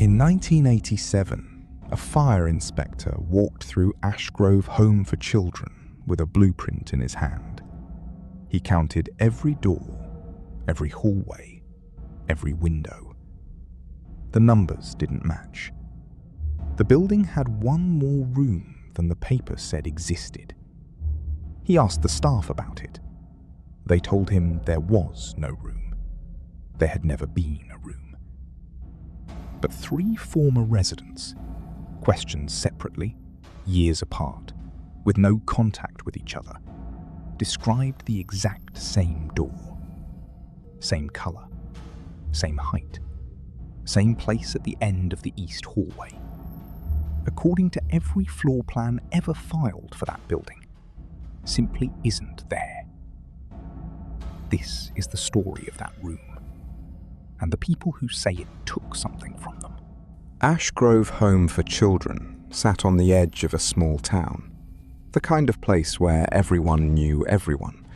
In 1987, a fire inspector walked through Ashgrove Home for Children with a blueprint in his hand. He counted every door, every hallway, every window. The numbers didn't match. The building had one more room than the paper said existed. He asked the staff about it. They told him there was no room. There had never been a room. But 3 former residents, questioned separately, years apart, with no contact with each other, described the exact same door. Same colour, same height, same place at the end of the east hallway. According to every floor plan ever filed for that building, simply isn't there. This is the story of that room, and the people who say it took something from them. Ashgrove Home for Children sat on the edge of a small town, the kind of place where everyone knew everyone,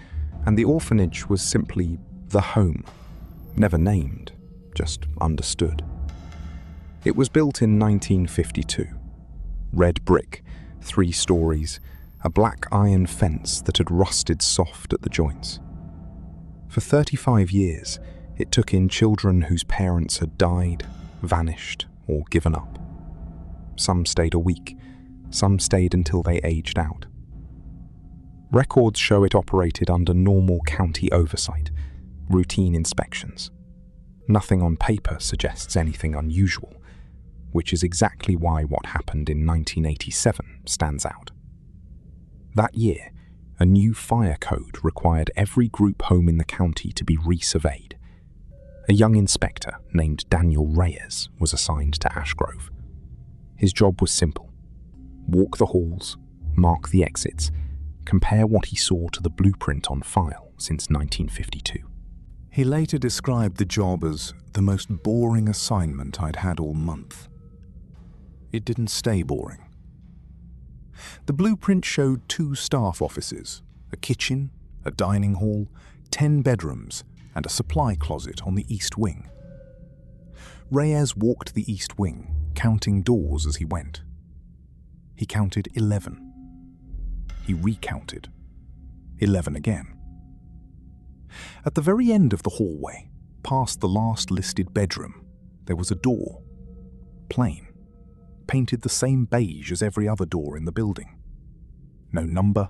and the orphanage was simply the home, never named, just understood. It was built in 1952. Red brick, 3 stories, a black iron fence that had rusted soft at the joints. For 35 years, it took in children whose parents had died, vanished, or given up. Some stayed a week, some stayed until they aged out. Records show it operated under normal county oversight, routine inspections. Nothing on paper suggests anything unusual, which is exactly why what happened in 1987 stands out. That year, a new fire code required every group home in the county to be resurveyed. A young inspector named Daniel Reyes was assigned to Ashgrove. His job was simple: walk the halls, mark the exits, compare what he saw to the blueprint on file since 1952. He later described the job as the most boring assignment I'd had all month. It didn't stay boring. The blueprint showed 2 staff offices, a kitchen, a dining hall, 10 bedrooms, and a supply closet on the east wing. Reyes walked the east wing, counting doors as he went. He counted 11. He recounted 11 again. At the very end of the hallway, past the last listed bedroom, there was a door. Plain, painted the same beige as every other door in the building. No number,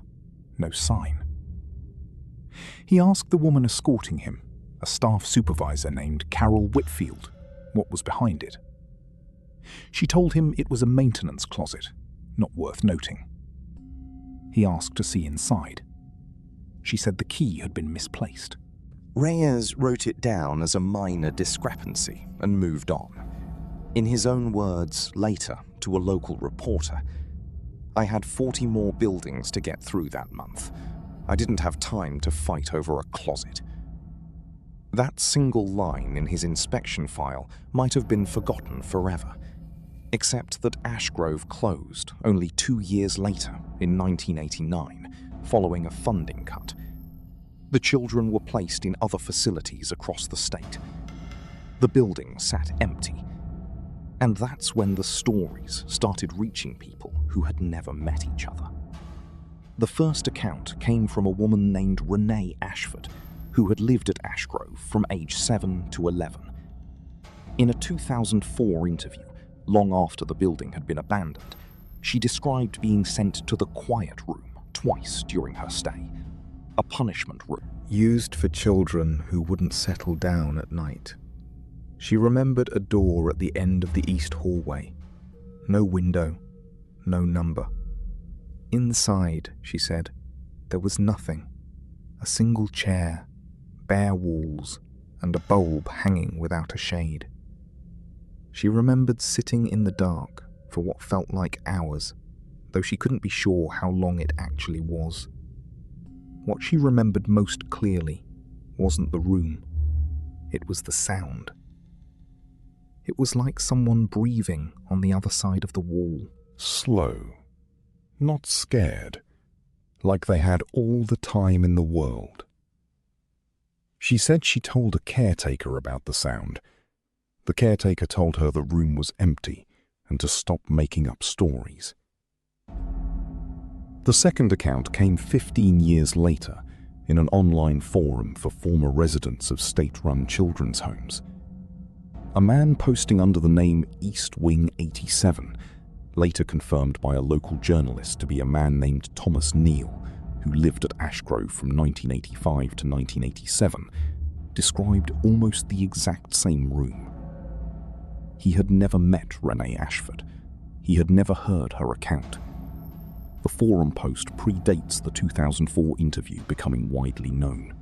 no sign. He asked the woman escorting him, a staff supervisor named Carol Whitfield, what was behind it. She told him it was a maintenance closet, not worth noting. He asked to see inside. She said the key had been misplaced. Reyes wrote it down as a minor discrepancy and moved on. In his own words later to a local reporter, "I had 40 more buildings to get through that month. I didn't have time to fight over a closet." That single line in his inspection file might have been forgotten forever, except that Ashgrove closed only 2 years later in 1989, following a funding cut. The children were placed in other facilities across the state. The building sat empty. And that's when the stories started reaching people who had never met each other. The first account came from a woman named Renee Ashford, who had lived at Ashgrove from age 7 to 11. In a 2004 interview, long after the building had been abandoned, she described being sent to the quiet room twice during her stay, a punishment room used for children who wouldn't settle down at night. She remembered a door at the end of the east hallway. No window, no number. Inside, she said, there was nothing. A single chair, bare walls, and a bulb hanging without a shade. She remembered sitting in the dark for what felt like hours, though she couldn't be sure how long it actually was. What she remembered most clearly wasn't the room. It was the sound. It was like someone breathing on the other side of the wall. Slow, not scared, like they had all the time in the world. She said she told a caretaker about the sound, The caretaker told her the room was empty and to stop making up stories. The second account came 15 years later in an online forum for former residents of state-run children's homes. A man posting under the name East Wing 87, later confirmed by a local journalist to be a man named Thomas Neal, who lived at Ashgrove from 1985 to 1987, described almost the exact same room. He had never met Renee Ashford. He had never heard her account. The forum post predates the 2004 interview becoming widely known.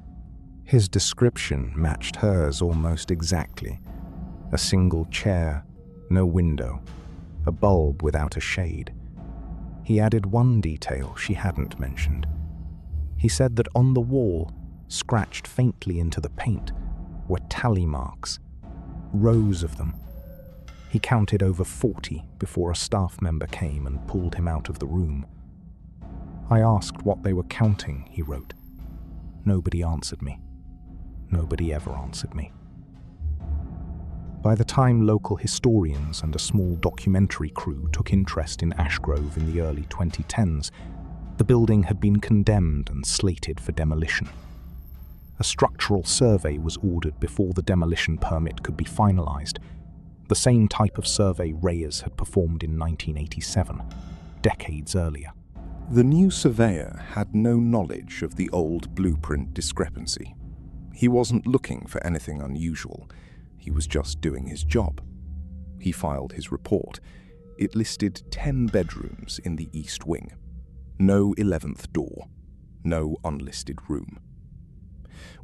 His description matched hers almost exactly. A single chair, no window, a bulb without a shade. He added one detail she hadn't mentioned. He said that on the wall, scratched faintly into the paint, were tally marks, rows of them. He counted over 40 before a staff member came and pulled him out of the room. I asked what they were counting, he wrote. Nobody answered me. Nobody ever answered me. By the time local historians and a small documentary crew took interest in Ashgrove in the early 2010s, the building had been condemned and slated for demolition. A structural survey was ordered before the demolition permit could be finalized, the same type of survey Reyes had performed in 1987, decades earlier. The new surveyor had no knowledge of the old blueprint discrepancy. He wasn't looking for anything unusual. He was just doing his job. He filed his report. It listed 10 bedrooms in the east wing. No 11th door. No unlisted room.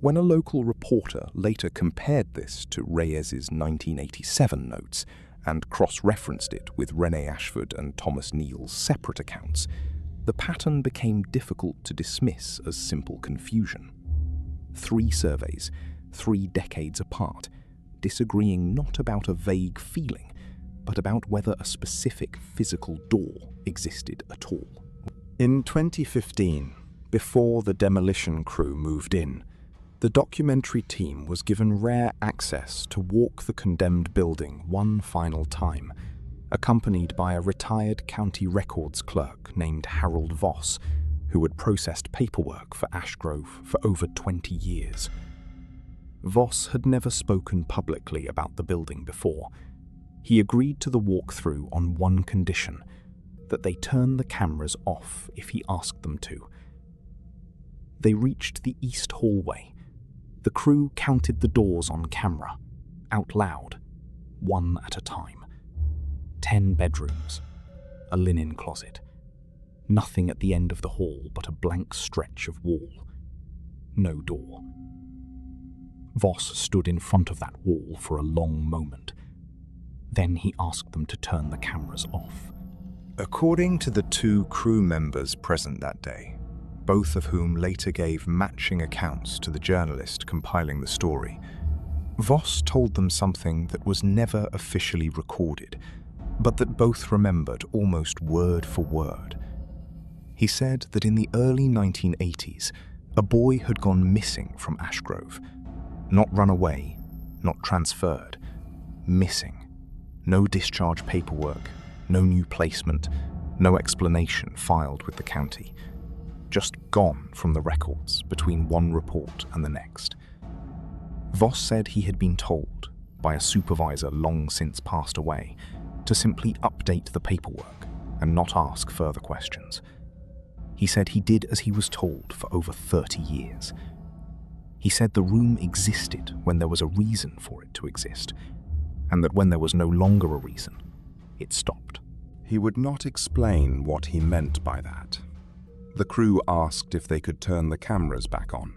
When a local reporter later compared this to Reyes's 1987 notes and cross-referenced it with Renee Ashford and Thomas Neal's separate accounts, the pattern became difficult to dismiss as simple confusion. 3 surveys, 3 decades apart, disagreeing not about a vague feeling, but about whether a specific physical door existed at all. In 2015, before the demolition crew moved in, the documentary team was given rare access to walk the condemned building one final time, accompanied by a retired county records clerk named Harold Voss, who had processed paperwork for Ashgrove for over 20 years. Voss had never spoken publicly about the building before. He agreed to the walkthrough on one condition, that they turn the cameras off if he asked them to. They reached the east hallway. The crew counted the doors on camera, out loud, one at a time. 10 bedrooms, a linen closet. Nothing at the end of the hall but a blank stretch of wall. No door. Voss stood in front of that wall for a long moment. Then he asked them to turn the cameras off. According to the 2 crew members present that day, both of whom later gave matching accounts to the journalist compiling the story, Voss told them something that was never officially recorded, but that both remembered almost word for word. He said that in the early 1980s, a boy had gone missing from Ashgrove. Not run away, not transferred. Missing. No discharge paperwork, no new placement, no explanation filed with the county. Just gone from the records between one report and the next. Voss said he had been told, by a supervisor long since passed away, to simply update the paperwork and not ask further questions. He said he did as he was told for over 30 years. He said the room existed when there was a reason for it to exist, and that when there was no longer a reason, it stopped. He would not explain what he meant by that. The crew asked if they could turn the cameras back on.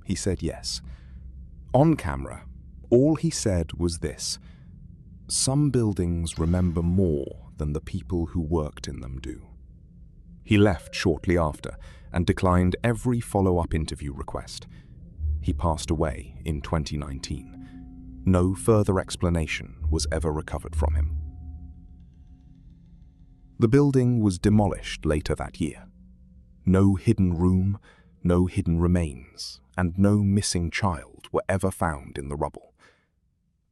He said yes. On camera, all he said was this: some buildings remember more than the people who worked in them do. He left shortly after and declined every follow-up interview request. He passed away in 2019. No further explanation was ever recovered from him. The building was demolished later that year. No hidden room, no hidden remains, and no missing child were ever found in the rubble.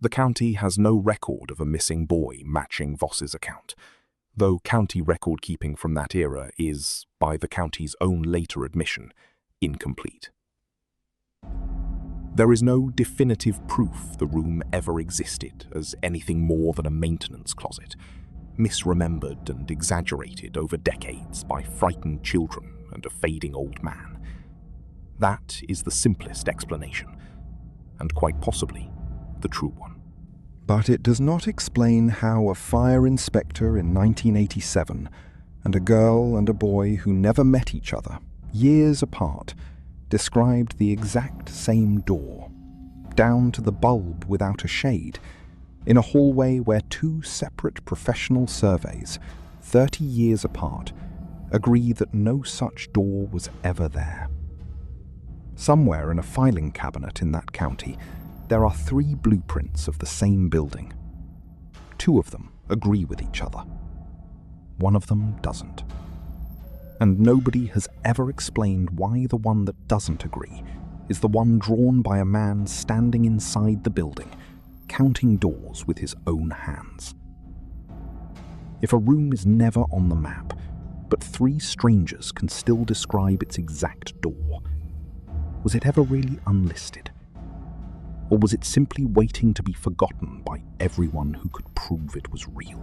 The county has no record of a missing boy matching Voss's account, though county record-keeping from that era is, by the county's own later admission, incomplete. There is no definitive proof the room ever existed as anything more than a maintenance closet, misremembered and exaggerated over decades by frightened children and a fading old man. That is the simplest explanation, and quite possibly the true one. But it does not explain how a fire inspector in 1987 and a girl and a boy who never met each other, years apart, described the exact same door, down to the bulb without a shade, in a hallway where two separate professional surveys, 30 years apart, agree that no such door was ever there. Somewhere in a filing cabinet in that county, there are 3 blueprints of the same building. 2 of them agree with each other. 1 of them doesn't. And nobody has ever explained why the one that doesn't agree is the one drawn by a man standing inside the building, counting doors with his own hands. If a room is never on the map, but 3 strangers can still describe its exact door, was it ever really unlisted? Or was it simply waiting to be forgotten by everyone who could prove it was real?